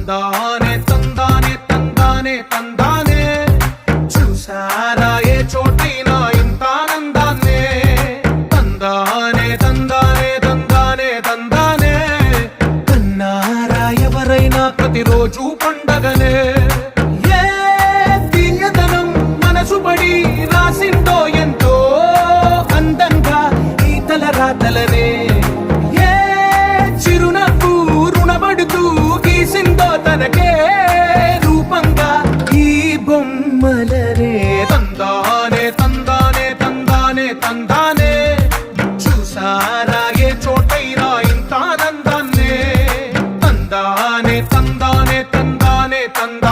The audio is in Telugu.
తందానే తందానే తందానే తందానే చూసారా ఏ చోటైనా ఇంత ఆనందాన్నే తందానే తందానే తందానే తందానే కన్నారా ఎవరైనా ప్రతిరోజు పండగనే ఏ తీయదనం మనసు పడి రాసిందో ఎంతో అందంగా ఈ తలరాతలనే ఏ చిరునవ్వు రుణపడుతూ గీసిందో తనకే రూపంగా ఈ బొమ్మలనే తందానే తందానే తందానే తందానే చూసారా ఏ చోటైనా ఇంత ఆనందాన్నే తందానే తందానే తందానే తందానే